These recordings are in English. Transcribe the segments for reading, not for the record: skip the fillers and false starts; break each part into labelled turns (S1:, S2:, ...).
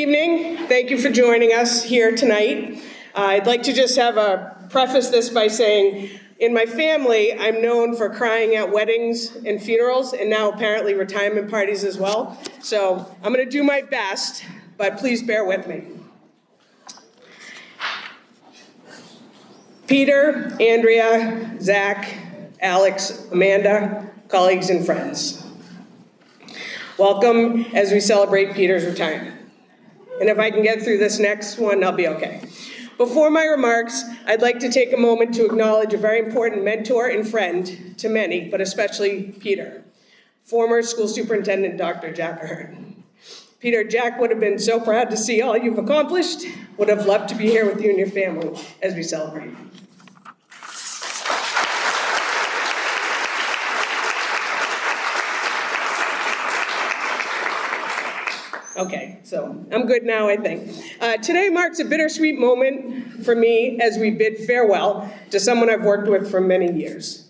S1: evening. Thank you for joining us here tonight. I'd like to just preface this by saying, in my family, I'm known for crying at weddings and funerals, and now apparently retirement parties as well. So I'm going to do my best, but please bear with me. Peter, Andrea, Zach, Alex, Amanda, colleagues and friends. Welcome as we celebrate Peter's retirement. And if I can get through this next one, I'll be okay. Before my remarks, I'd like to take a moment to acknowledge a very important mentor and friend to many, but especially Peter, former school superintendent, Dr. Jack Ahern. Peter, Jack would have been so proud to see all you've accomplished, would have loved to be here with you and your family as we celebrate. Okay, so I'm good now, I think. Today marks a bittersweet moment for me as we bid farewell to someone I've worked with for many years.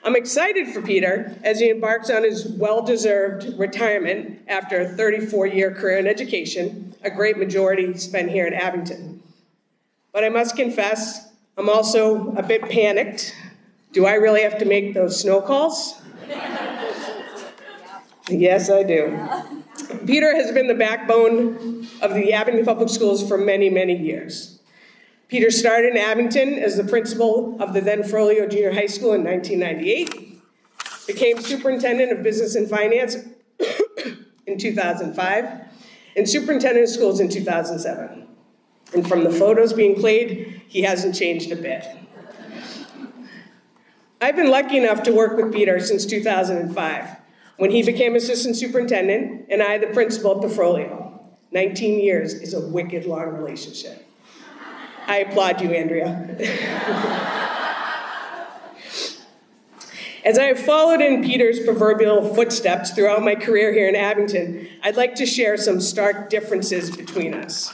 S1: I'm excited for Peter as he embarks on his well-deserved retirement after a 34-year career in education, a great majority spent here in Abington. But I must confess, I'm also a bit panicked. Do I really have to make those snow calls? Yes, I do. Peter has been the backbone of the Abington Public Schools for many, many years. Peter started in Abington as the principal of the then Frollo Junior High School in 1998, became superintendent of business and finance in 2005, and superintendent of schools in 2007. And from the photos being played, he hasn't changed a bit. I've been lucky enough to work with Peter since 2005. When he became assistant superintendent, and I the principal at the Frollo. 19 years is a wicked long relationship. I applaud you, Andrea. As I have followed in Peter's proverbial footsteps throughout my career here in Abington, I'd like to share some stark differences between us.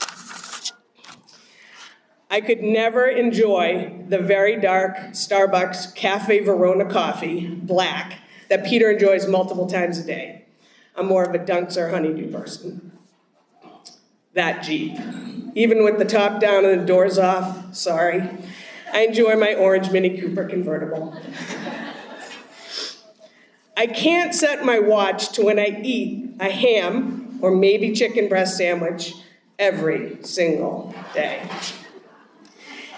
S1: I could never enjoy the very dark Starbucks Cafe Verona coffee, black, that Peter enjoys multiple times a day. I'm more of a Dunks or Honeydew person. That Jeep. Even with the top down and the doors off, sorry. I enjoy my orange Mini Cooper convertible. I can't set my watch to when I eat a ham or maybe chicken breast sandwich every single day.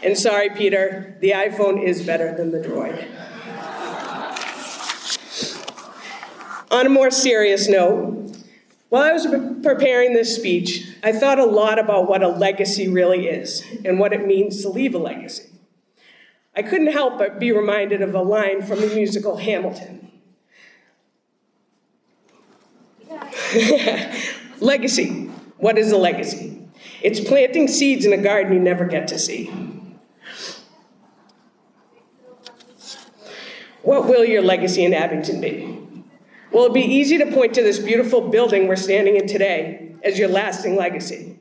S1: And sorry, Peter, the iPhone is better than the Droid. On a more serious note, while I was preparing this speech, I thought a lot about what a legacy really is and what it means to leave a legacy. I couldn't help but be reminded of a line from the musical Hamilton. Legacy. What is a legacy? It's planting seeds in a garden you never get to see. What will your legacy in Abington be? Well, it'd be easy to point to this beautiful building we're standing in today as your lasting legacy.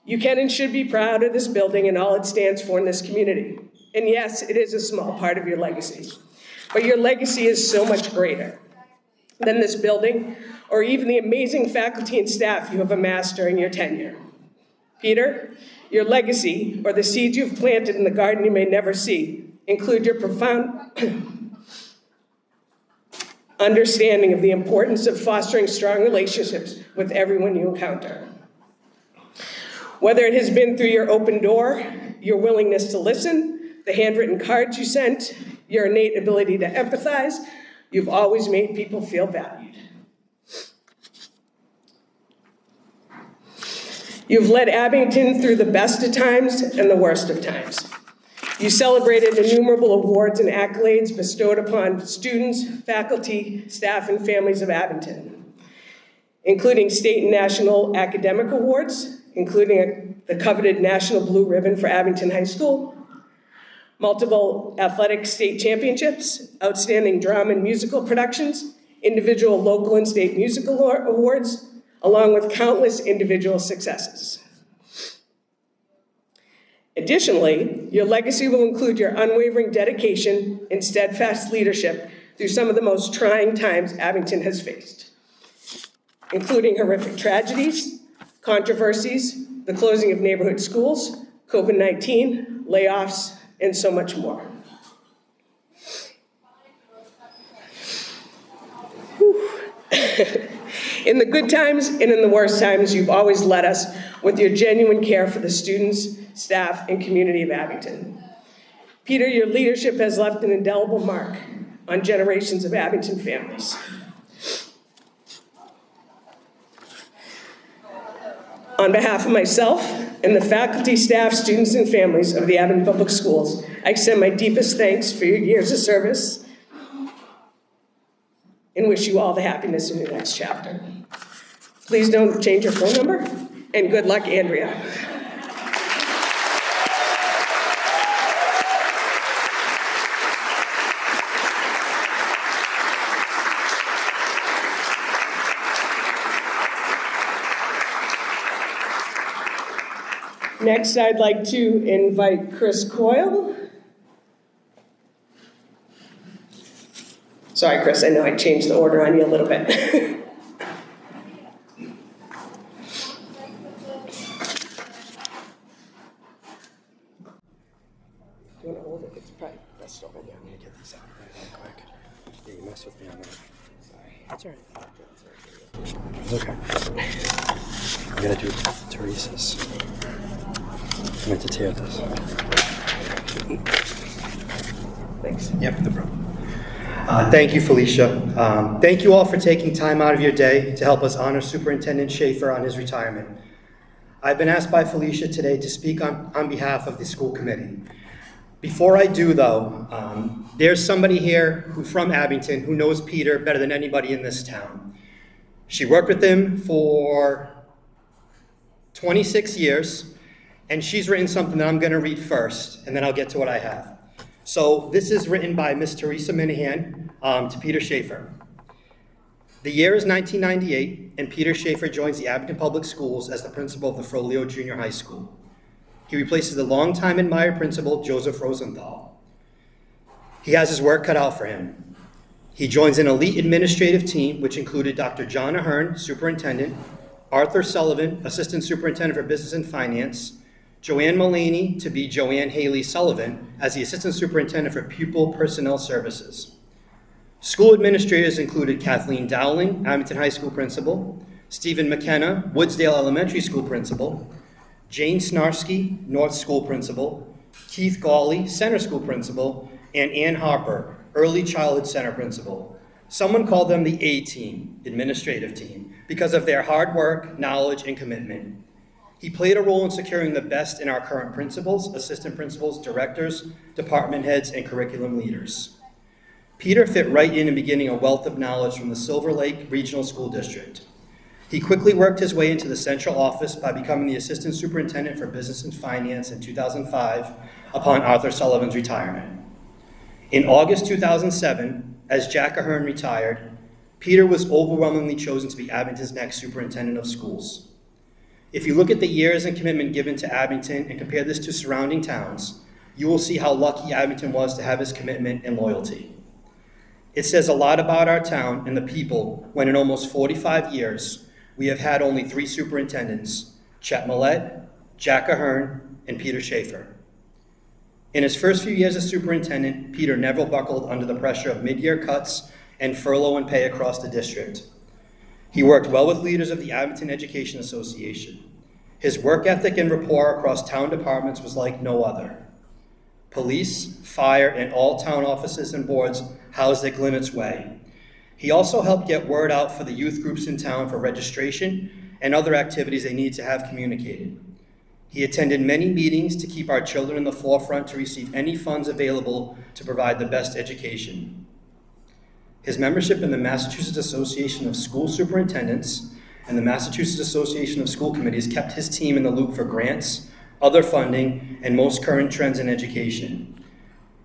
S1: You can and should be proud of this building and all it stands for in this community. And yes, it is a small part of your legacy. But your legacy is so much greater than this building or even the amazing faculty and staff you have amassed during your tenure. Peter, your legacy, or the seeds you've planted in the garden you may never see, include your profound understanding of the importance of fostering strong relationships with everyone you encounter. Whether it has been through your open door, your willingness to listen, the handwritten cards you sent, your innate ability to empathize, you've always made people feel valued. You've led Abington through the best of times and the worst of times. You celebrated innumerable awards and accolades bestowed upon students, faculty, staff, and families of Abington, including state and national academic awards, including the coveted National Blue Ribbon for Abington High School, multiple athletic state championships, outstanding drama and musical productions, individual local and state musical awards, along with countless individual successes. Additionally, your legacy will include your unwavering dedication and steadfast leadership through some of the most trying times Abington has faced, including horrific tragedies, controversies, the closing of neighborhood schools, COVID-19, layoffs, and so much more. In the good times and in the worst times, you've always led us with your genuine care for the students, staff, and community of Abington. Peter, your leadership has left an indelible mark on generations of Abington families. On behalf of myself and the faculty, staff, students, and families of the Abington Public Schools, I extend my deepest thanks for your years of service and wish you all the happiness in your next chapter. Please don't change your phone number, and good luck, Andrea. Next, I'd like to invite Chris Coyle. Sorry, Chris, I know I changed the order on you a little bit. You want to hold it? It's probably best to hold it.
S2: I'm going to get these out real quick. Yeah, you messed with me on that. Sorry. That's all right. It's okay. I'm going to do Teresa's. I meant to tear this.
S1: Thanks.
S2: Yep, no problem. Thank you, Felicia. Thank you all for taking time out of your day to help us honor Superintendent Schafer on his retirement. I've been asked by Felicia today to speak on behalf of the school committee. Before I do, though, there's somebody here who's from Abington who knows Peter better than anybody in this town. She worked with him for 26 years, and she's written something that I'm going to read first, and then I'll get to what I have. So this is written by Miss Teresa Minahan to Peter Schafer. The year is 1998, and Peter Schafer joins the Abington Public Schools as the principal of the Frollo Junior High School. He replaces the longtime admired principal, Joseph Rosenthal. He has his work cut out for him. He joins an elite administrative team, which included Dr. John Ahern, superintendent, Arthur Sullivan, assistant superintendent for business and finance, Joanne Mullaney to be Joanne Haley Sullivan as the assistant superintendent for pupil personnel services. School administrators included Kathleen Dowling, Abington High School principal, Stephen McKenna, Woodsdale Elementary School principal, Jane Snarsky, North School principal, Keith Gawley, Center School principal, and Ann Harper, Early Childhood Center principal. Someone called them the A-team, administrative team, because of their hard work, knowledge, and commitment. He played a role in securing the best in our current principals, assistant principals, directors, department heads, and curriculum leaders. Peter fit right in beginning a wealth of knowledge from the Silver Lake Regional School District. He quickly worked his way into the central office by becoming the assistant superintendent for business and finance in 2005 upon Arthur Sullivan's retirement. In August 2007, as Jack Ahern retired, Peter was overwhelmingly chosen to be Abington's next superintendent of schools. If you look at the years and commitment given to Abington and compare this to surrounding towns, you will see how lucky Abington was to have his commitment and loyalty. It says a lot about our town and the people when in almost 45 years, we have had only 3 superintendents, Chet Millett, Jack Ahern, and Peter Schafer. In his first few years as superintendent, Peter never buckled under the pressure of mid-year cuts and furlough and pay across the district. He worked well with leaders of the Abington Education Association. His work ethic and rapport across town departments was like no other. Police, fire, and all town offices and boards housed at Glennett's Way. He also helped get word out for the youth groups in town for registration and other activities they need to have communicated. He attended many meetings to keep our children in the forefront to receive any funds available to provide the best education. His membership in the Massachusetts Association of School Superintendents and the Massachusetts Association of School Committees kept his team in the loop for grants, other funding, and most current trends in education.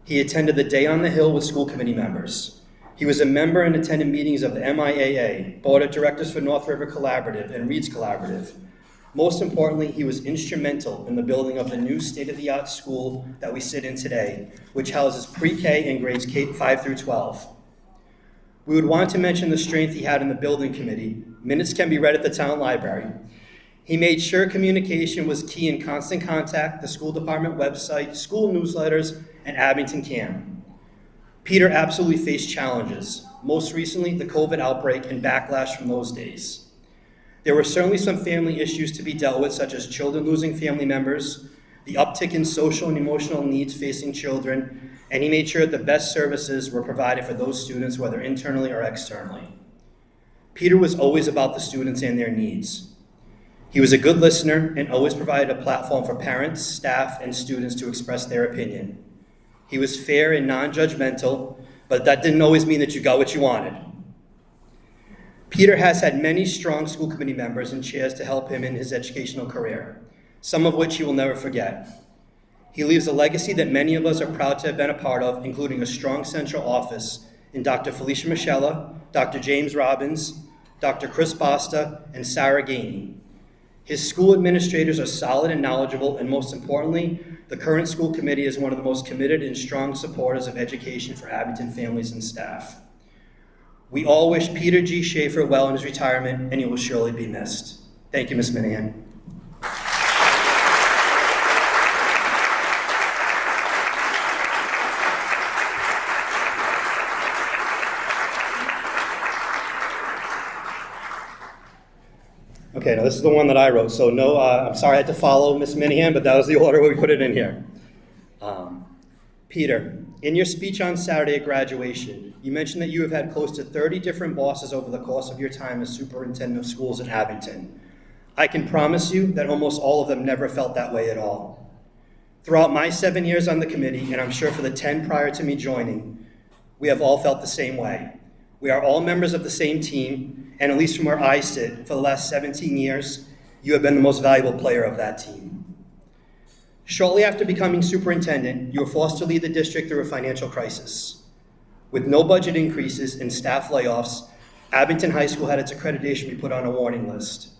S2: He attended the Day on the Hill with school committee members. He was a member and attended meetings of the MIAA, Board of Directors for North River Collaborative, and Reed's Collaborative. Most importantly, he was instrumental in the building of the new state-of-the-art school that we sit in today, which houses pre-K and grades K-5 through 12. We would want to mention the strength he had in the building committee. Minutes can be read at the town library. He made sure communication was key in constant contact, the school department website, school newsletters, and Abington CAM. Peter absolutely faced challenges, most recently the COVID outbreak and backlash from those days. There were certainly some family issues to be dealt with, such as children losing family members, the uptick in social and emotional needs facing children, and he made sure that the best services were provided for those students, whether internally or externally. Peter was always about the students and their needs. He was a good listener and always provided a platform for parents, staff, and students to express their opinion. He was fair and non-judgmental, but that didn't always mean that you got what you wanted. Peter has had many strong school committee members and chairs to help him in his educational career, some of which he will never forget. He leaves a legacy that many of us are proud to have been a part of, including a strong central office in Dr. Felicia Michella, Dr. James Robbins, Dr. Chris Basta, and Sarah Gainey. His school administrators are solid and knowledgeable, and most importantly, the current school committee is one of the most committed and strong supporters of education for Abington families and staff. We all wish Peter G. Schafer well in his retirement, and he will surely be missed. Thank you, Ms. Minahan. Okay, now this is the one that I wrote, so no, I'm sorry I had to follow Ms. Minahan, but that was the order we put it in here. Peter, in your speech on Saturday at graduation, you mentioned that you have had close to 30 different bosses over the course of your time as superintendent of schools in Abington. I can promise you that almost all of them never felt that way at all. Throughout my 7 years on the committee, and I'm sure for the 10 prior to me joining, we have all felt the same way. We are all members of the same team, and at least from where I sit, for the last 17 years, you have been the most valuable player of that team. Shortly after becoming superintendent, you were forced to lead the district through a financial crisis. With no budget increases and staff layoffs, Abington High School had its accreditation be put on a warning list.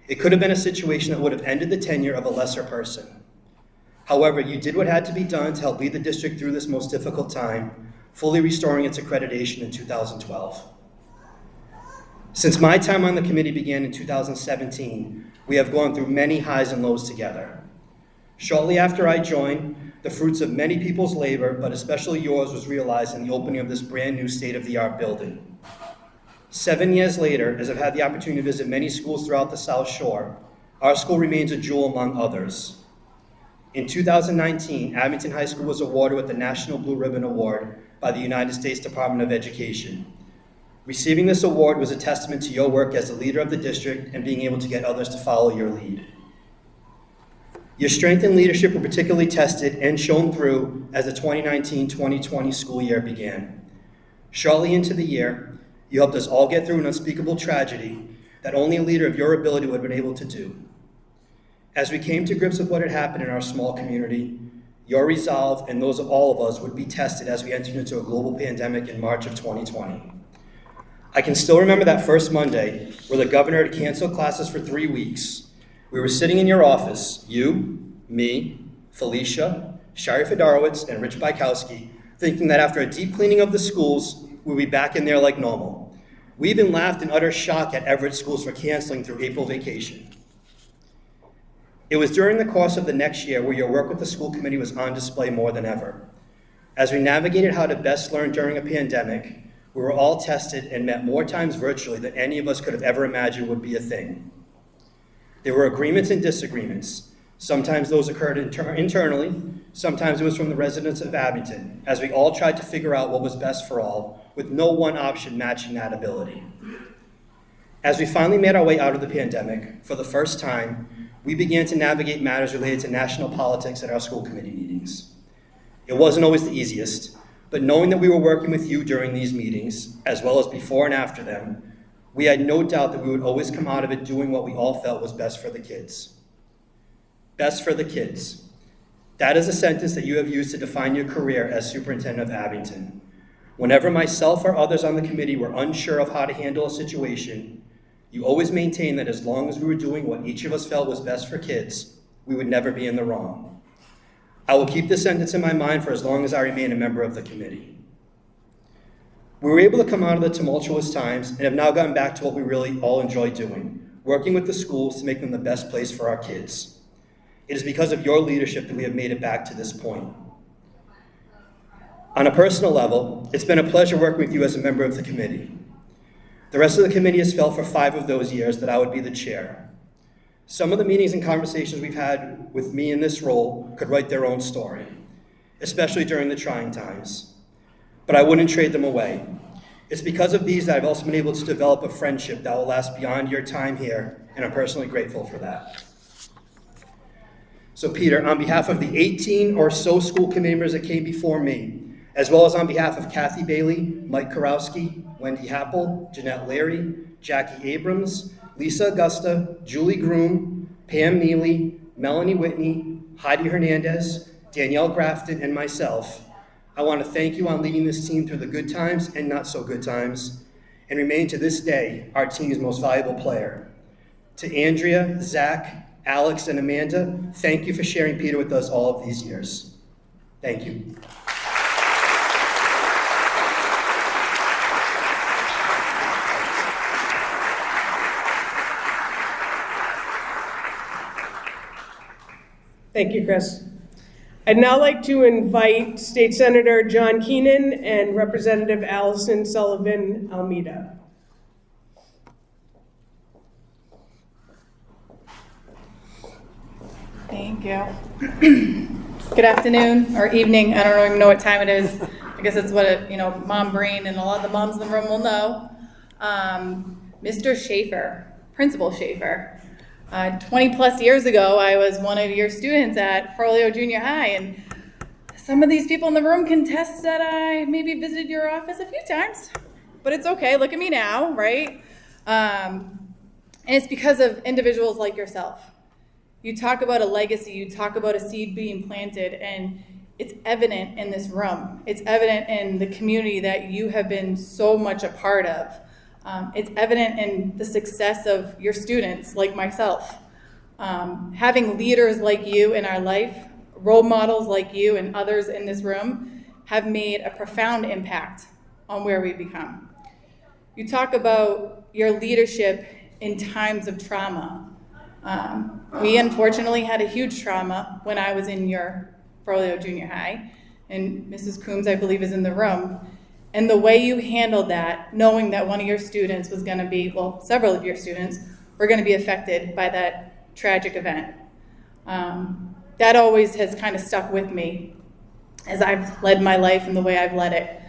S2: It could have been a situation that would have ended the tenure of a lesser person. However, you did what had to be done to help lead the district through this most difficult time, fully restoring its accreditation in 2012. Since my time on the committee began in 2017, we have gone through many highs and lows together. Shortly after I joined, the fruits of many people's labor, but especially yours, was realized in the opening of this brand new state-of-the-art building. 7 years later, as I've had the opportunity to visit many schools throughout the South Shore, our school remains a jewel among others. In 2019, Abington High School was awarded with the National Blue Ribbon Award by the United States Department of Education. Receiving this award was a testament to your work as the leader of the district and being able to get others to follow your lead. Your strength and leadership were particularly tested and shown through as the 2019-2020 school year began. Shortly into the year, you helped us all get through an unspeakable tragedy that only a leader of your ability would have been able to do. As we came to grips with what had happened in our small community, your resolve and those of all of us would be tested as we entered into a global pandemic in March of 2020. I can still remember that first Monday where the governor had canceled classes for 3 weeks. We were sitting in your office, you, me, Felicia, Shari Fedorowicz, and Rich Bykowski, thinking that after a deep cleaning of the schools, we'd be back in there like normal. We even laughed in utter shock at Everett schools for canceling through April vacation. It was during the course of the next year where your work with the school committee was on display more than ever. As we navigated how to best learn during a pandemic, we were all tested and met more times virtually than any of us could have ever imagined would be a thing. There were agreements and disagreements. Sometimes those occurred internally, sometimes it was from the residents of Abington, as we all tried to figure out what was best for all, with no one option matching that ability. As we finally made our way out of the pandemic, for the first time, we began to navigate matters related to national politics at our school committee meetings. It wasn't always the easiest, but knowing that we were working with you during these meetings, as well as before and after them, we had no doubt that we would always come out of it doing what we all felt was best for the kids. Best for the kids. That is a sentence that you have used to define your career as superintendent of Abington. Whenever myself or others on the committee were unsure of how to handle a situation, you always maintained that as long as we were doing what each of us felt was best for kids, we would never be in the wrong. I will keep this sentence in my mind for as long as I remain a member of the committee. We were able to come out of the tumultuous times and have now gotten back to what we really all enjoy doing, working with the schools to make them the best place for our kids. It is because of your leadership that we have made it back to this point. On a personal level, it's been a pleasure working with you as a member of the committee. The rest of the committee has felt for 5 of those years that I would be the chair. Some of the meetings and conversations we've had with me in this role could write their own story, especially during the trying times. But I wouldn't trade them away. It's because of these that I've also been able to develop a friendship that will last beyond your time here, and I'm personally grateful for that. So Peter, on behalf of the 18 or so school committee members that came before me, as well as on behalf of Kathy Bailey, Mike Karowski, Wendy Happel, Jeanette Larry, Jackie Abrams, Lisa Augusta, Julie Groom, Pam Neely, Melanie Whitney, Heidi Hernandez, Danielle Grafton, and myself, I want to thank you on leading this team through the good times and not so good times, and remain to this day our team's most valuable player. To Andrea, Zach, Alex, and Amanda, thank you for sharing Peter with us all of these years. Thank you.
S1: Thank you, Chris. I'd now like to invite State Senator John Keenan and Representative Allison Sullivan Almeida.
S3: Thank you. Good afternoon or evening. I don't even know what time it is. I guess it's what mom brain and a lot of the moms in the room will know. Mr. Schafer, Principal Schafer. 20 plus years ago, I was one of your students at Furlio Junior High, and some of these people in the room can attest that I maybe visited your office a few times, but it's okay. Look at me now, right? And it's because of individuals like yourself. You talk about a legacy, you talk about a seed being planted, and it's evident in this room. It's evident in the community that you have been so much a part of. It's evident in the success of your students, like myself. Having leaders like you in our life, role models like you and others in this room, have made a profound impact on where we become. You talk about your leadership in times of trauma. We unfortunately had a huge trauma when I was in your Furlio Junior High, and Mrs. Coombs, I believe, is in the room. And the way you handled that, knowing that one of your students was going to be, well, several of your students were going to be affected by that tragic event. That always has kind of stuck with me as I've led my life and the way I've led it.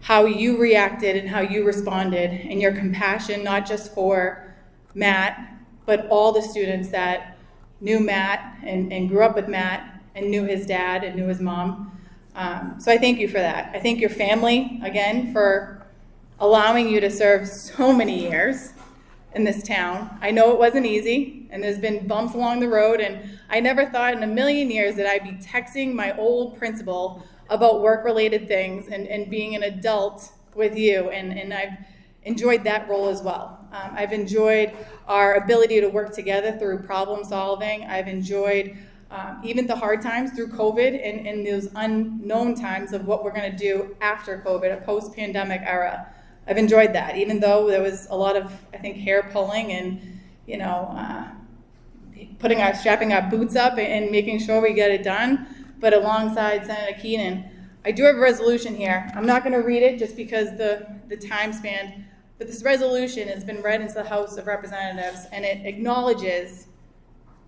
S3: How you reacted and how you responded, and your compassion, not just for Matt, but all the students that knew Matt and grew up with Matt and knew his dad and knew his mom. So I thank you for that. I thank your family, again, for allowing you to serve so many years in this town. I know it wasn't easy, and there's been bumps along the road, and I never thought in a million years that I'd be texting my old principal about work-related things and being an adult with you, and I've enjoyed that role as well. I've enjoyed our ability to work together through problem solving. I've enjoyed even the hard times through COVID and those unknown times of what we're going to do after COVID, a post-pandemic era. I've enjoyed that, even though there was a lot of, I think, hair pulling and, strapping our boots up and making sure we get it done. But alongside Senator Keenan, I do have a resolution here. I'm not going to read it just because the time span, but this resolution has been read into the House of Representatives, and it acknowledges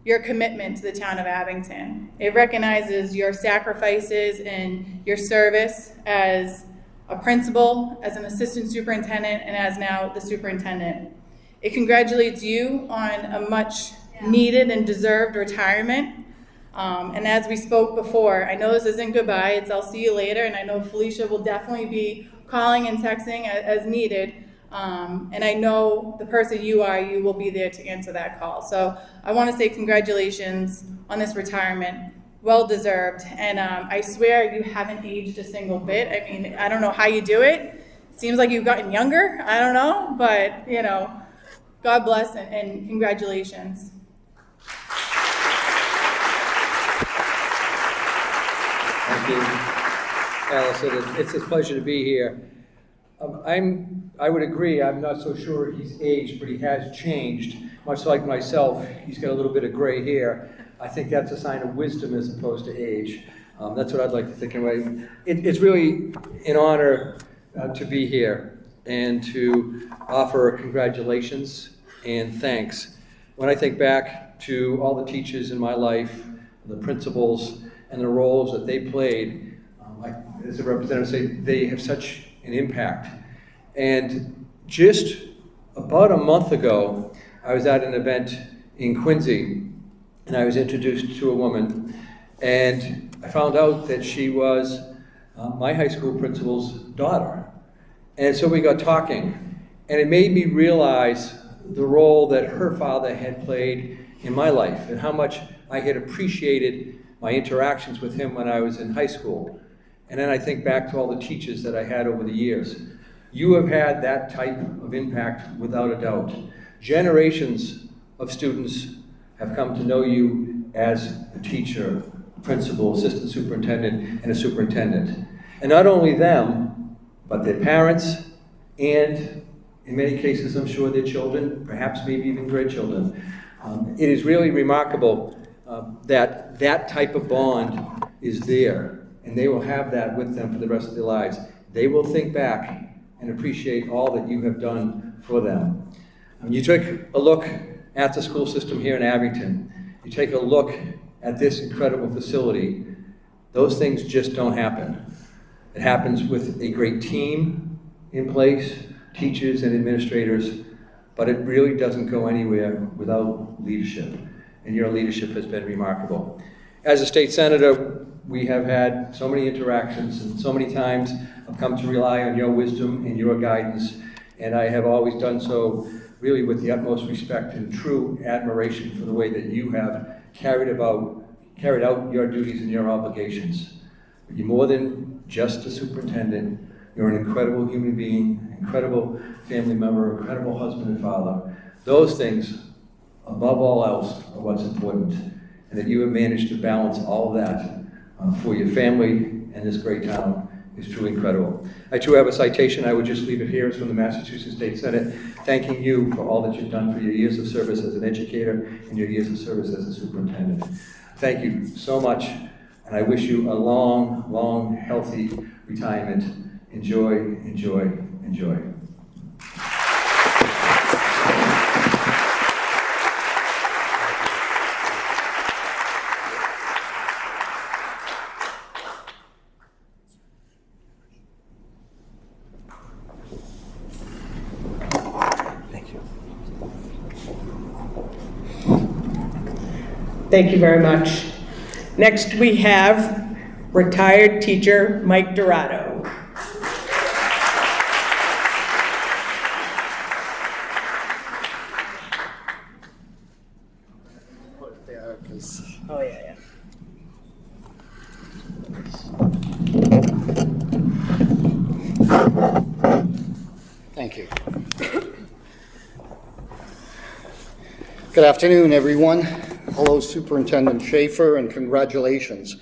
S3: your commitment to the town of Abington. It recognizes your sacrifices and your service as a principal, as an assistant superintendent, and as now the superintendent. It congratulates you on a much needed and deserved retirement. And as we spoke before, I know this isn't goodbye, it's I'll see you later, and I know Felicia will definitely be calling and texting as needed. And I know the person you are, you will be there to answer that call. So I want to say congratulations on this retirement. Well deserved. And I swear you haven't aged a single bit. I mean, I don't know how you do it. Seems like you've gotten younger. I don't know. But, God bless and congratulations.
S4: Thank you, Allison. It's a pleasure to be here. I would agree, I'm not so sure he's aged, but he has changed. much like myself, he's got a little bit of gray hair. I think that's a sign of wisdom as opposed to age. That's what I'd like to think anyway. It's really an honor to be here and to offer congratulations and thanks. When I think back to all the teachers in my life, the principals, and the roles that they played, as a representative, say they have such an impact. And just about a month ago, I was at an event in Quincy, and I was introduced to a woman, and I found out that she was my high school principal's daughter. And so we got talking, and it made me realize the role that her father had played in my life and how much I had appreciated my interactions with him when I was in high school. And then I think back to all the teachers that I had over the years. You have had that type of impact without a doubt. Generations of students have come to know you as a teacher, principal, assistant superintendent, and a superintendent. And not only them, but their parents, and in many cases, I'm sure their children, perhaps maybe even grandchildren. It is really remarkable that that type of bond is there, and they will have that with them for the rest of their lives. They will think back and appreciate all that you have done for them. You took a look at the school system here in Abington. You take a look at this incredible facility. Those things just don't happen. It happens with a great team in place, teachers and administrators, but it really doesn't go anywhere without leadership. And your leadership has been remarkable. As a state senator, we have had so many interactions, and so many times I've come to rely on your wisdom and your guidance, and I have always done so really with the utmost respect and true admiration for the way that you have carried out your duties and your obligations. You're more than just a superintendent. You're an incredible human being, incredible family member, incredible husband and father. Those things, above all else, are what's important, and that you have managed to balance all of that for your family and this great town is truly incredible. I too have a citation. I would just leave it here. It's from the Massachusetts State Senate, thanking you for all that you've done for your years of service as an educator and your years of service as a superintendent. Thank you so much, and I wish you a long, long, healthy retirement. Enjoy, enjoy, enjoy.
S1: Thank you very much. Next, we have retired teacher Mike Dorado. Oh, yeah.
S5: Thank you. Good afternoon, everyone. Hello, Superintendent Schafer, and congratulations.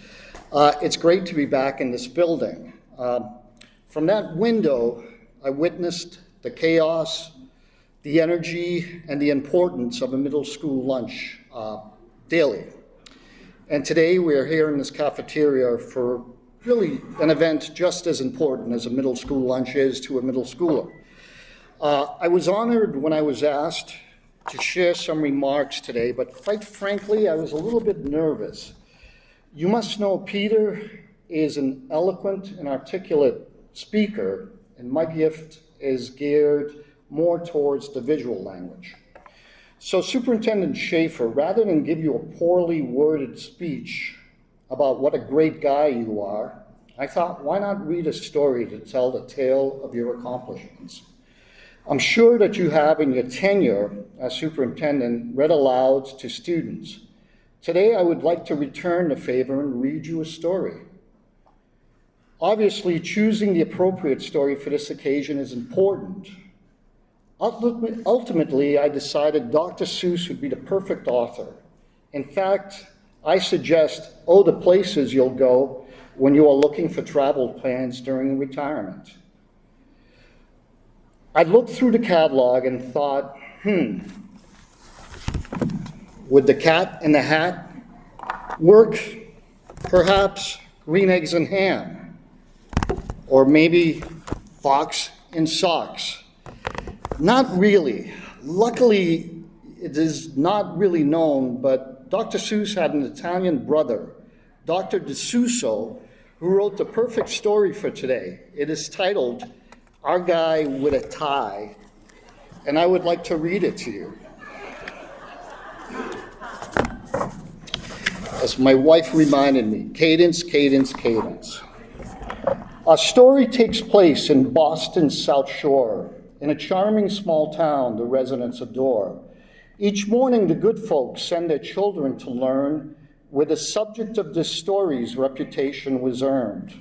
S5: It's great to be back in this building. From that window, I witnessed the chaos, the energy, and the importance of a middle school lunch daily. And today we are here in this cafeteria for really an event just as important as a middle school lunch is to a middle schooler. I was honored when I was asked to share some remarks today, but quite frankly, I was a little bit nervous. You must know Peter is an eloquent and articulate speaker, and my gift is geared more towards the visual language. So Superintendent Schafer, rather than give you a poorly worded speech about what a great guy you are, I thought, why not read a story to tell the tale of your accomplishments? I'm sure that you have in your tenure as superintendent read aloud to students. Today, I would like to return the favor and read you a story. Obviously, choosing the appropriate story for this occasion is important. Ultimately, I decided Dr. Seuss would be the perfect author. In fact, I suggest, oh, the places you'll go when you are looking for travel plans during retirement. I looked through the catalog and thought, Would the cat in the hat work? Perhaps green eggs and ham, or maybe fox in socks. Not really. Luckily, it is not really known, but Dr. Seuss had an Italian brother, Dr. DeSusso, who wrote the perfect story for today. It is titled, Our Guy with a Tie, and I would like to read it to you. As my wife reminded me, cadence, cadence, cadence. Our story takes place in Boston's South Shore, in a charming small town the residents adore. Each morning, the good folks send their children to learn where the subject of this story's reputation was earned.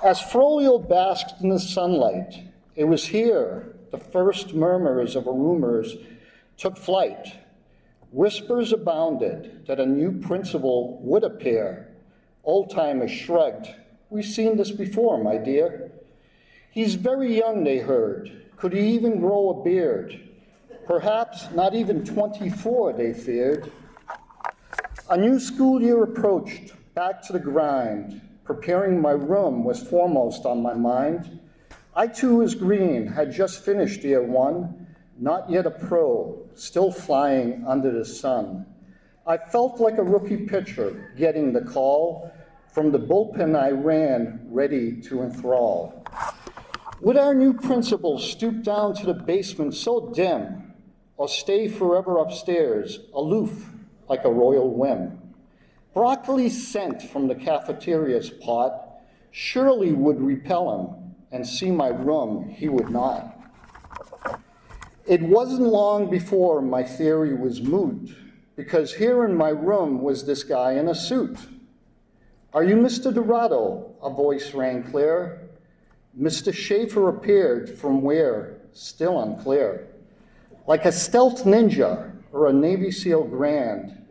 S5: As Frollo basked in the sunlight, it was here the first murmurs of rumors took flight. Whispers abounded that a new principal would appear. Old-timers shrugged. We've seen this before, my dear. He's very young, they heard. Could he even grow a beard? Perhaps not even 24, they feared. A new school year approached, back to the grind. Preparing my room was foremost on my mind. I too was green, had just finished year one, not yet a pro, still flying under the sun. I felt like a rookie pitcher getting the call. From the bullpen I ran, ready to enthrall. Would our new principal stoop down to the basement so dim, or stay forever upstairs, aloof like a royal whim? Broccoli scent from the cafeteria's pot surely would repel him, and see my room he would not. It wasn't long before my theory was moot, because here in my room was this guy in a suit. Are you Mr. Dorado? A voice rang clear. Mr. Schafer appeared from where, still unclear. Like a stealth ninja or a Navy SEAL grand,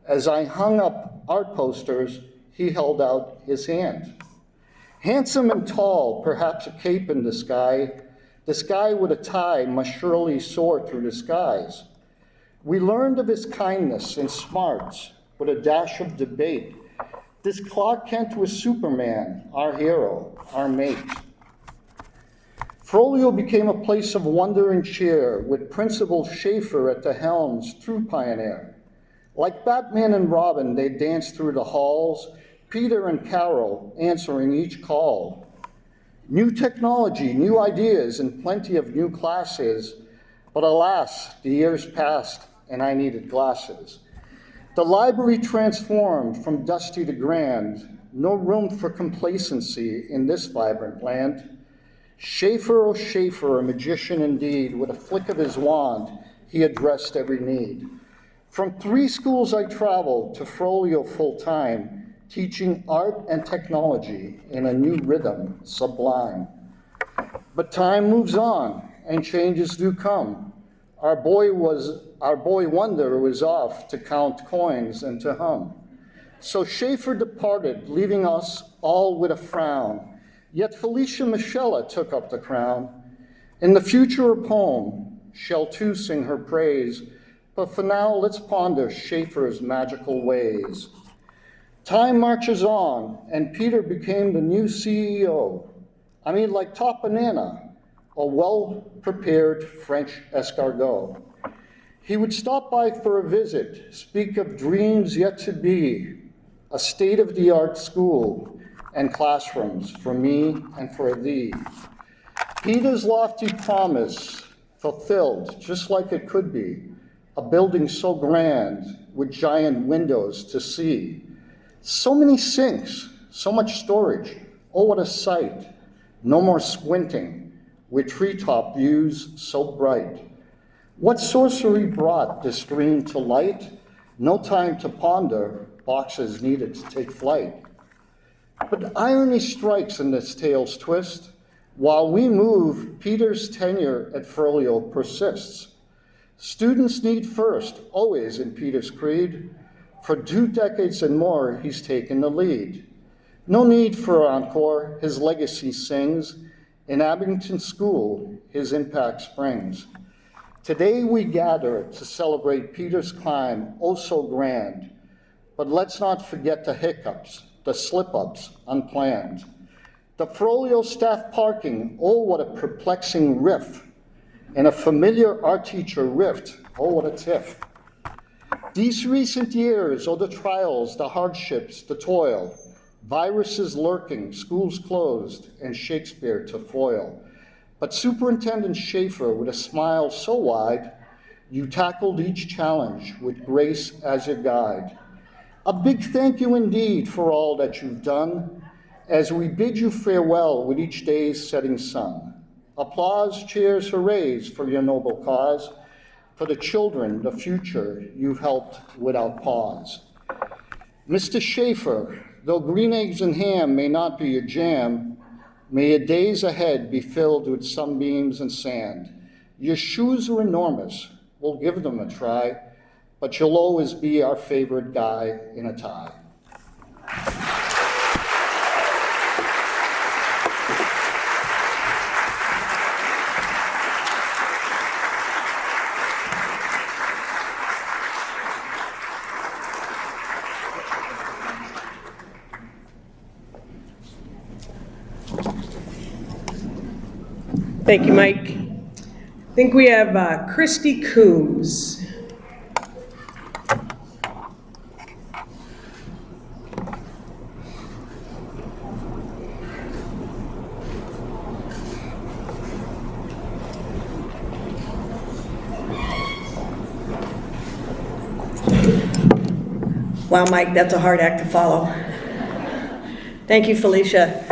S5: as I hung up art posters, he held out his hand. Handsome and tall, perhaps a cape in the sky, this guy with a tie must surely soar through the skies. We learned of his kindness and smarts with a dash of debate. This Clark Kent was Superman, our hero, our mate. Frollo became a place of wonder and cheer, with Principal Schafer at the helm's true pioneer. Like Batman and Robin, they danced through the halls, Peter and Carol answering each call. New technology, new ideas, and plenty of new classes, but alas, the years passed and I needed glasses. The library transformed from dusty to grand, no room for complacency in this vibrant land. Schafer, oh Schafer, a magician indeed, with a flick of his wand, he addressed every need. From 3 schools I traveled to Frollo full-time, teaching art and technology in a new rhythm sublime. But time moves on and changes do come. Our boy wonder was off to count coins and to hum. So Schafer departed, leaving us all with a frown. Yet Felicia Michella took up the crown. In the future a poem shall too sing her praise, but for now let's ponder Schafer's magical ways. Time marches on, and Peter became the new CEO. Like top banana, a well-prepared French escargot. He would stop by for a visit, speak of dreams yet to be, a state-of-the-art school and classrooms for me and for thee. Peter's lofty promise fulfilled just like it could be, a building so grand with giant windows to see. So many sinks, so much storage, oh what a sight. No more squinting, with treetop views so bright. What sorcery brought this dream to light? No time to ponder, boxes needed to take flight. But irony strikes in this tale's twist. While we move, Peter's tenure at Frollo persists. Students need first, always in Peter's creed. For 2 decades and more, he's taken the lead. No need for encore, his legacy sings. In Abington School, his impact springs. Today we gather to celebrate Peter's climb, oh so grand, but let's not forget the hiccups, the slip-ups, unplanned. The Frollo staff parking, oh what a perplexing riff, and a familiar art teacher rift, oh what a tiff. These recent years, oh the trials, the hardships, the toil, viruses lurking, schools closed, and Shakespeare to foil. But Superintendent Schafer, with a smile so wide, you tackled each challenge with grace as your guide. A big thank you indeed for all that you've done, as we bid you farewell with each day's setting sun. Applause, cheers, hoorays for your noble cause, for the children, the future you've helped without pause. Mr. Schafer, though green eggs and ham may not be your jam, may your days ahead be filled with sunbeams and sand. Your shoes are enormous, we'll give them a try, but you'll always be our favorite guy in a tie.
S1: Thank you, Mike. I think we have Christy Coombs.
S6: Wow, Mike, that's a hard act to follow. Thank you, Felicia.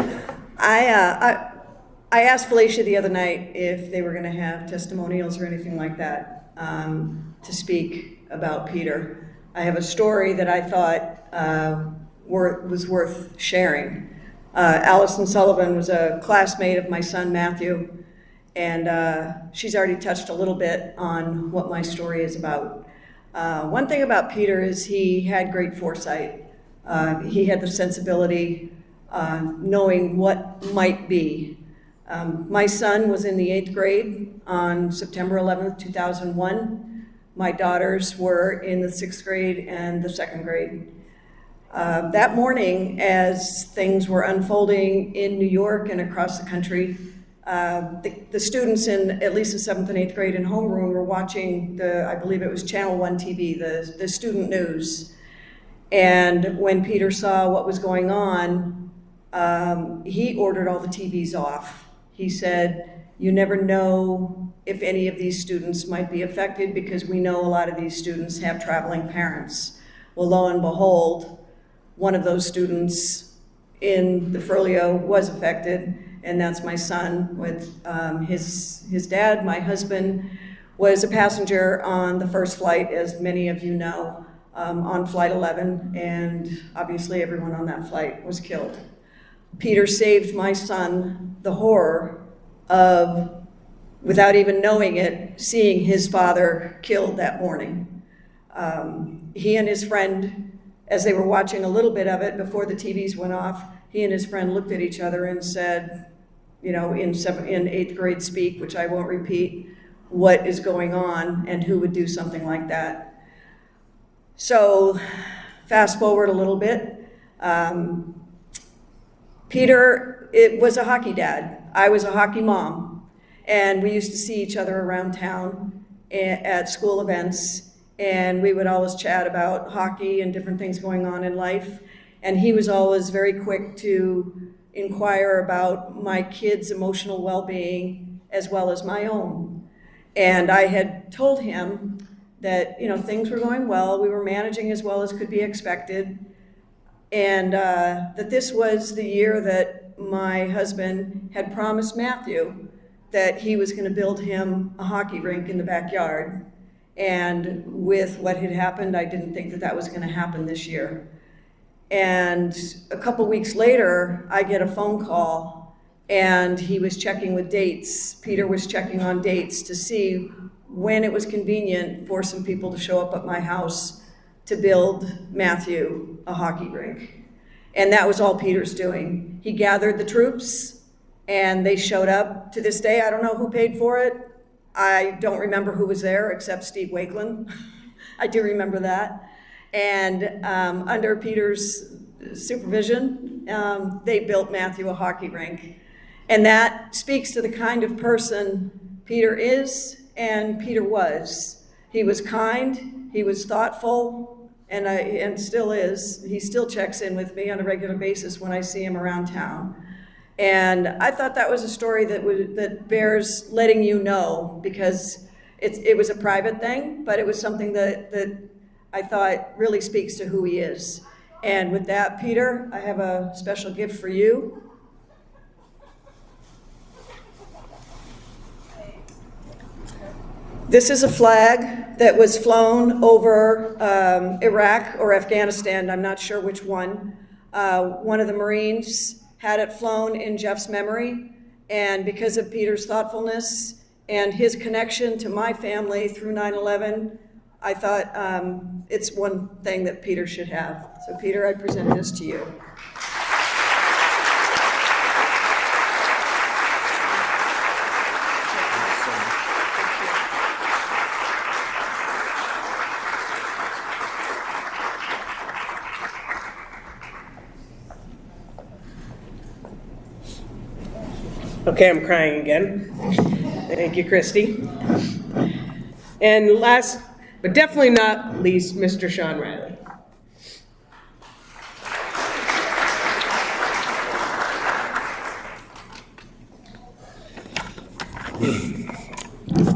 S6: I asked Felicia the other night if they were going to have testimonials or anything like that to speak about Peter. I have a story that I thought was worth sharing. Allison Sullivan was a classmate of my son Matthew, and she's already touched a little bit on what my story is about. One thing about Peter is he had great foresight. He had the sensibility, knowing what might be. My son was in the 8th grade on September 11th, 2001. My daughters were in the 6th grade and the 2nd grade. That morning, as things were unfolding in New York and across the country, the students in at least the 7th and 8th grade in homeroom were watching I believe it was Channel 1 TV, the student news. And when Peter saw what was going on, he ordered all the TVs off. He said, you never know if any of these students might be affected because we know a lot of these students have traveling parents. Well, lo and behold, one of those students in the Frollo was affected, and that's my son with his dad. My husband was a passenger on the first flight, as many of you know, on Flight 11, and obviously everyone on that flight was killed. Peter saved my son the horror of, without even knowing it, seeing his father killed that morning. He and his friend, as they were watching a little bit of it before the TVs went off, he and his friend looked at each other and said, you know, in 8th grade speak, which I won't repeat, what is going on and who would do something like that. So fast forward a little bit. Peter, it was a hockey dad. I was a hockey mom. And we used to see each other around town at school events. And we would always chat about hockey and different things going on in life. And he was always very quick to inquire about my kids' emotional well-being as well as my own. And I had told him that, you know, things were going well. We were managing as well as could be expected. And that this was the year that my husband had promised Matthew that he was going to build him a hockey rink in the backyard. And with what had happened, I didn't think that that was going to happen this year. And a couple weeks later, I get a phone call, and he was checking with dates. Peter was checking on dates to see when it was convenient for some people to show up at my house to build Matthew a hockey rink. And that was all Peter's doing. He gathered the troops, and they showed up. To this day, I don't know who paid for it. I don't remember who was there except Steve Wakeland. I do remember that. And under Peter's supervision, they built Matthew a hockey rink. And that speaks to the kind of person Peter is and Peter was. He was kind, he was thoughtful, and still is. He still checks in with me on a regular basis when I see him around town. And I thought that was a story that bears letting you know, because it was a private thing, but it was something that I thought really speaks to who he is. And with that, Peter, I have a special gift for you. This is a flag that was flown over Iraq or Afghanistan, I'm not sure which one. One of the Marines had it flown in Jeff's memory, and because of Peter's thoughtfulness and his connection to my family through 9/11, I thought it's one thing that Peter should have. So Peter, I present this to you.
S1: Okay, I'm crying again. Thank you, Christy. And last, but definitely not least, Mr. Sean Riley.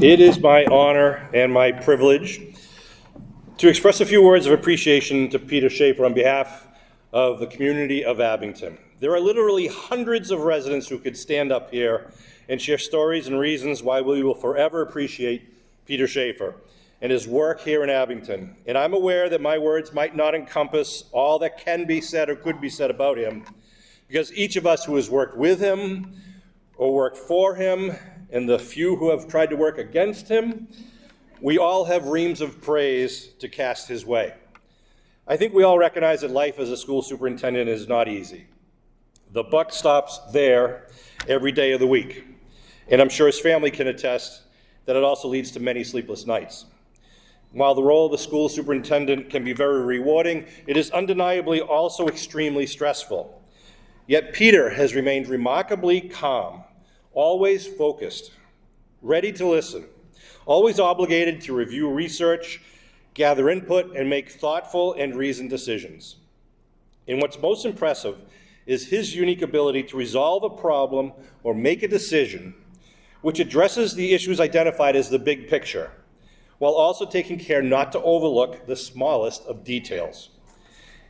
S7: It is my honor and my privilege to express a few words of appreciation to Peter Schafer on behalf of the community of Abington. There are literally hundreds of residents who could stand up here and share stories and reasons why we will forever appreciate Peter Schafer and his work here in Abington. And I'm aware that my words might not encompass all that can be said or could be said about him, because each of us who has worked with him or worked for him, and the few who have tried to work against him, we all have reams of praise to cast his way. I think we all recognize that life as a school superintendent is not easy. The buck stops there every day of the week. And I'm sure his family can attest that it also leads to many sleepless nights. While the role of the school superintendent can be very rewarding, it is undeniably also extremely stressful. Yet Peter has remained remarkably calm, always focused, ready to listen, always obligated to review research, gather input, and make thoughtful and reasoned decisions. And what's most impressive is his unique ability to resolve a problem or make a decision which addresses the issues identified as the big picture, while also taking care not to overlook the smallest of details.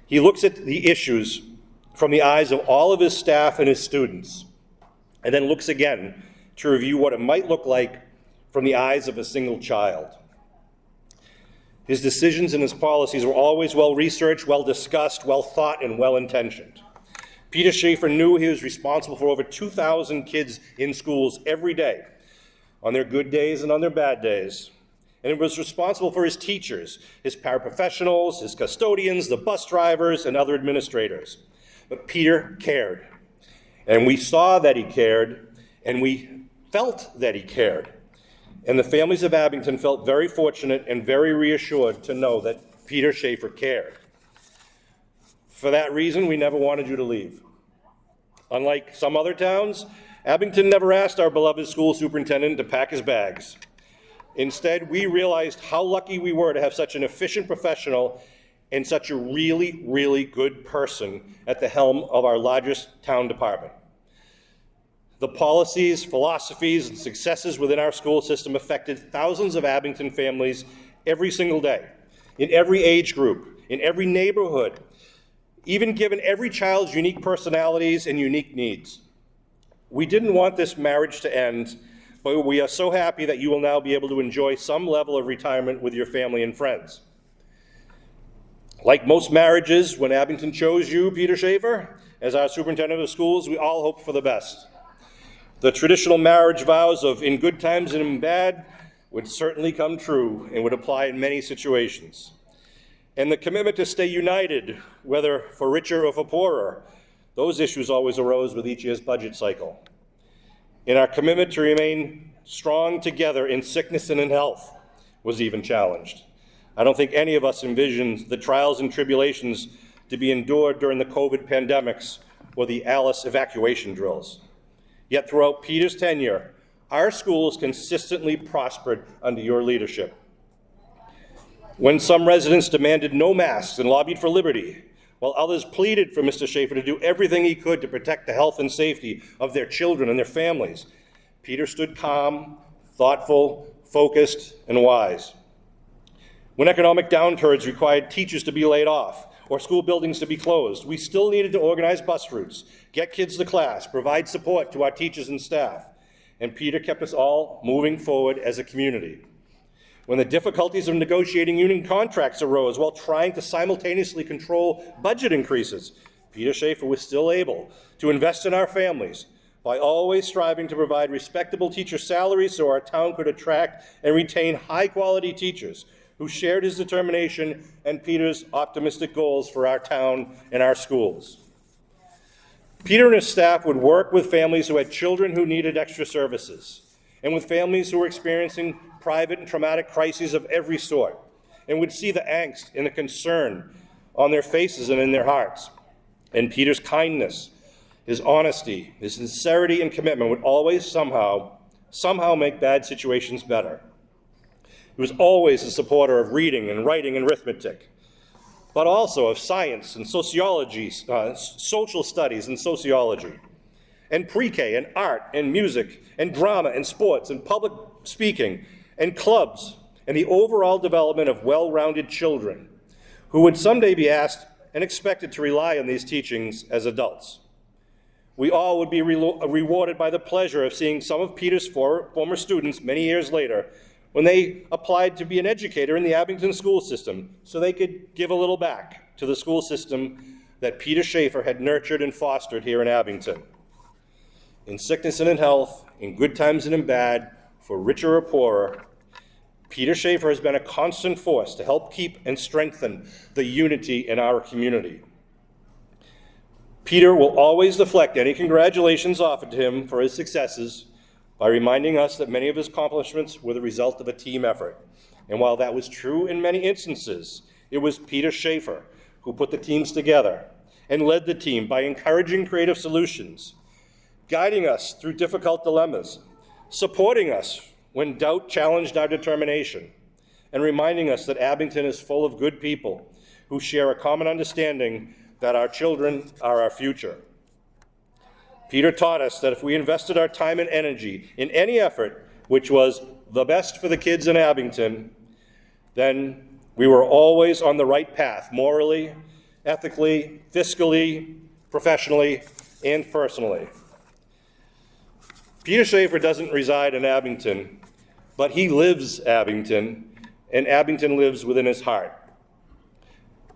S7: He looks at the issues from the eyes of all of his staff and his students, and then looks again to review what it might look like from the eyes of a single child. His decisions and his policies were always well-researched, well-discussed, well-thought, and well-intentioned. Peter Schafer knew he was responsible for over 2,000 kids in schools every day, on their good days and on their bad days. And he was responsible for his teachers, his paraprofessionals, his custodians, the bus drivers, and other administrators. But Peter cared. And we saw that he cared, and we felt that he cared. And the families of Abington felt very fortunate and very reassured to know that Peter Schafer cared. For that reason, we never wanted you to leave. Unlike some other towns, Abington never asked our beloved school superintendent to pack his bags. Instead, we realized how lucky we were to have such an efficient professional and such a really, really good person at the helm of our largest town department. The policies, philosophies, and successes within our school system affected thousands of Abington families every single day, in every age group, in every neighborhood, even given every child's unique personalities and unique needs. We didn't want this marriage to end, but we are so happy that you will now be able to enjoy some level of retirement with your family and friends. Like most marriages, when Abington chose you, Peter Schafer, as our superintendent of schools, we all hope for the best. The traditional marriage vows of in good times and in bad would certainly come true and would apply in many situations. And the commitment to stay united, whether for richer or for poorer, those issues always arose with each year's budget cycle. And our commitment to remain strong together in sickness and in health, was even challenged. I don't think any of us envisioned the trials and tribulations to be endured during the COVID pandemics or the Alice evacuation drills. Yet throughout Peter's tenure, our schools consistently prospered under your leadership. When some residents demanded no masks and lobbied for liberty, while others pleaded for Mr. Schafer to do everything he could to protect the health and safety of their children and their families, Peter stood calm, thoughtful, focused, and wise. When economic downturns required teachers to be laid off or school buildings to be closed, we still needed to organize bus routes, get kids to class, provide support to our teachers and staff, and Peter kept us all moving forward as a community. When the difficulties of negotiating union contracts arose while trying to simultaneously control budget increases, Peter Schafer was still able to invest in our families by always striving to provide respectable teacher salaries so our town could attract and retain high-quality teachers who shared his determination and Peter's optimistic goals for our town and our schools. Peter and his staff would work with families who had children who needed extra services, and with families who were experiencing private and traumatic crises of every sort, and would see the angst and the concern on their faces and in their hearts. And Peter's kindness, his honesty, his sincerity and commitment would always somehow make bad situations better. He was always a supporter of reading and writing and arithmetic, but also of science and sociology, social studies and sociology, and pre-K and art and music and drama and sports and public speaking and clubs and the overall development of well-rounded children who would someday be asked and expected to rely on these teachings as adults. We all would be rewarded by the pleasure of seeing some of Peter's former students many years later when they applied to be an educator in the Abington school system so they could give a little back to the school system that Peter Schafer had nurtured and fostered here in Abington. In sickness and in health, in good times and in bad, for richer or poorer, Peter Schafer has been a constant force to help keep and strengthen the unity in our community. Peter will always deflect any congratulations offered to him for his successes by reminding us that many of his accomplishments were the result of a team effort. And while that was true in many instances, it was Peter Schafer who put the teams together and led the team by encouraging creative solutions, guiding us through difficult dilemmas, supporting us when doubt challenged our determination, and reminding us that Abington is full of good people who share a common understanding that our children are our future. Peter taught us that if we invested our time and energy in any effort which was the best for the kids in Abington, then we were always on the right path, morally, ethically, fiscally, professionally, and personally. Peter Schafer doesn't reside in Abington, but he lives Abington, and Abington lives within his heart.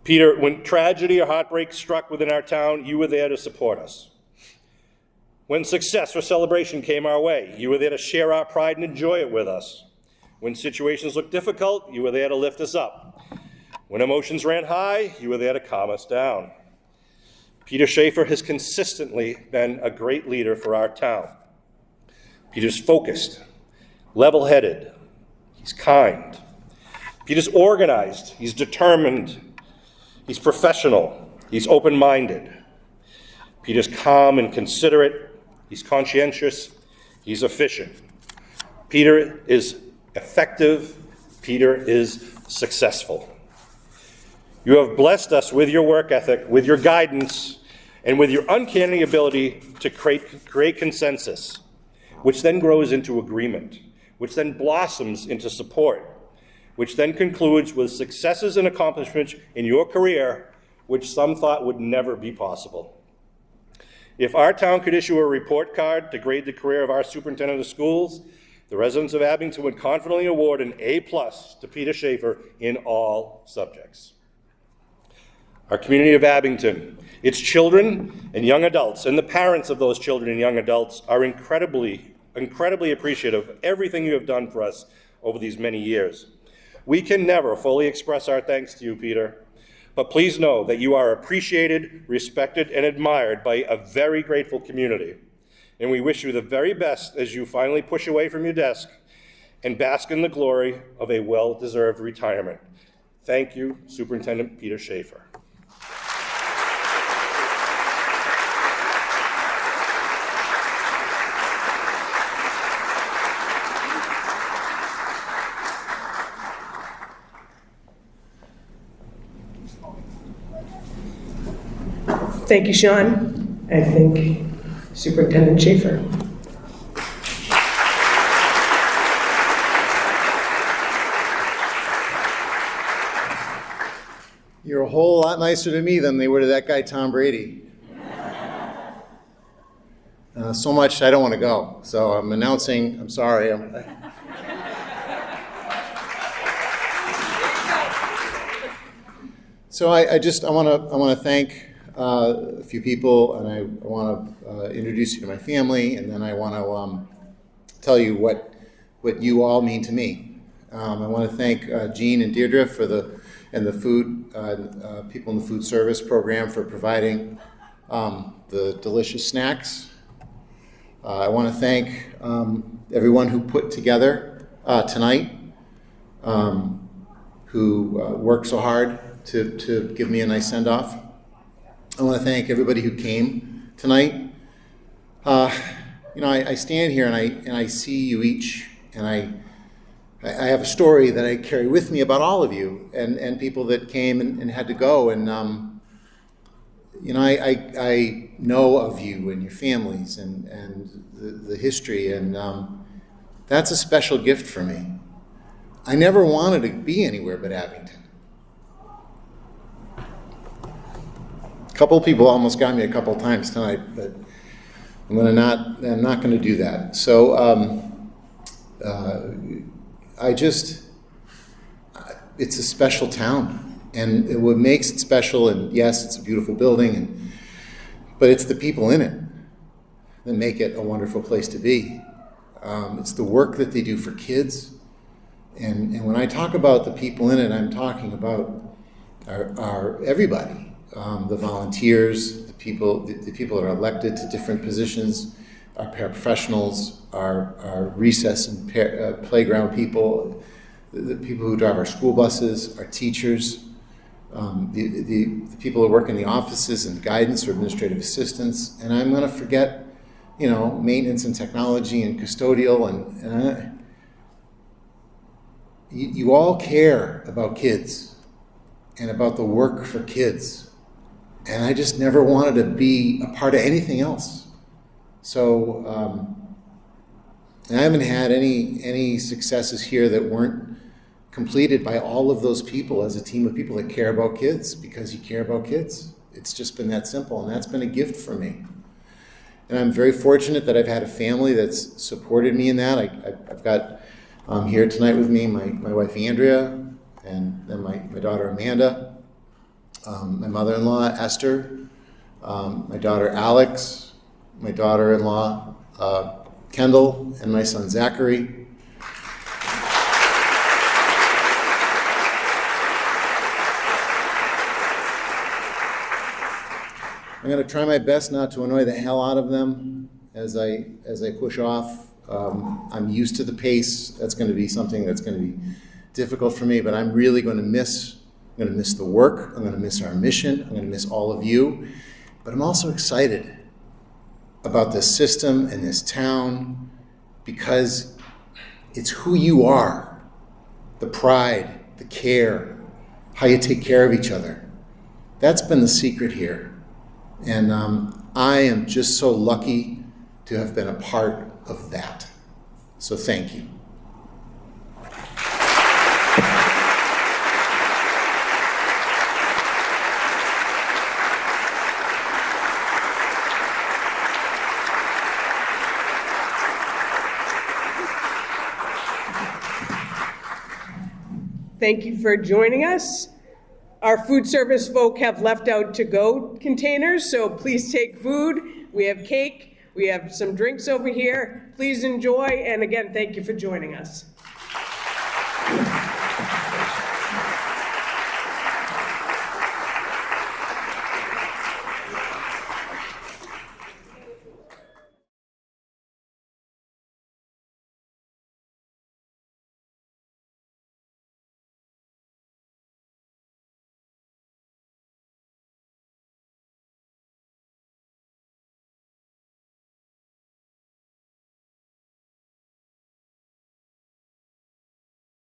S7: Peter, when tragedy or heartbreak struck within our town, you were there to support us. When success or celebration came our way, you were there to share our pride and enjoy it with us. When situations looked difficult, you were there to lift us up. When emotions ran high, you were there to calm us down. Peter Schafer has consistently been a great leader for our town. Peter's focused, level-headed, he's kind. Peter's organized, he's determined, he's professional, he's open-minded. Peter's calm and considerate, he's conscientious, he's efficient. Peter is effective, Peter is successful. You have blessed us with your work ethic, with your guidance, and with your uncanny ability to create consensus, which then grows into agreement, which then blossoms into support, which then concludes with successes and accomplishments in your career, which some thought would never be possible. If our town could issue a report card to grade the career of our superintendent of schools, the residents of Abington would confidently award an A+ to Peter Schafer in all subjects. Our community of Abington, its children and young adults, and the parents of those children and young adults are incredibly appreciative of everything you have done for us over these many years. We can never fully express our thanks to you, Peter, but please know that you are appreciated, respected, and admired by a very grateful community. and we wish you the very best as you finally push away from your desk and bask in the glory of a well-deserved retirement. Thank you, Superintendent Peter Schafer.
S1: Thank you, Sean. I think Superintendent Schafer.
S8: You're a whole lot nicer to me than they were to that guy Tom Brady. So much I don't want to go. So I'm announcing, I'm sorry. So I want to thank a few people, and I want to introduce you to my family, and then I want to tell you what you all mean to me. I want to thank Jean and Deirdre for the food people in the food service program for providing the delicious snacks. I want to thank everyone who put together tonight, who worked so hard to give me a nice send-off. I want to thank everybody who came tonight. I stand here and I see you each, and I have a story that I carry with me about all of you and people that came and had to go. And I know of you and your families and the history, and that's a special gift for me. I never wanted to be anywhere but Abington. A couple people almost got me a couple times tonight, but I'm not going to do that. So it's a special town, and what makes it special, and yes, it's a beautiful building, but it's the people in it that make it a wonderful place to be. It's the work that they do for kids, and when I talk about the people in it, I'm talking about our everybody. The volunteers, the people that are elected to different positions, our paraprofessionals, our recess and playground people, the people who drive our school buses, our teachers, the people who work in the offices and guidance or administrative assistants, and I'm going to forget, maintenance and technology and custodial, and you all care about kids and about the work for kids. And I just never wanted to be a part of anything else. So and I haven't had any successes here that weren't completed by all of those people as a team of people that care about kids, because you care about kids. It's just been that simple, and that's been a gift for me. And I'm very fortunate that I've had a family that's supported me in that. I've got here tonight with me my wife Andrea, and then my daughter Amanda, my mother-in-law Esther, my daughter Alex, my daughter-in-law Kendall, and my son Zachary. I'm going to try my best not to annoy the hell out of them as I push off. I'm used to the pace. That's going to be something that's going to be difficult for me, but I'm really going to miss the work. I'm going to miss our mission. I'm going to miss all of you. But I'm also excited about this system and this town, because it's who you are, the pride, the care, how you take care of each other. That's been the secret here. And I am just so lucky to have been a part of that. So thank you.
S1: Thank you for joining us. Our food service folk have left out to-go containers, so please take food. We have cake, we have some drinks over here. Please enjoy, and again, thank you for joining us.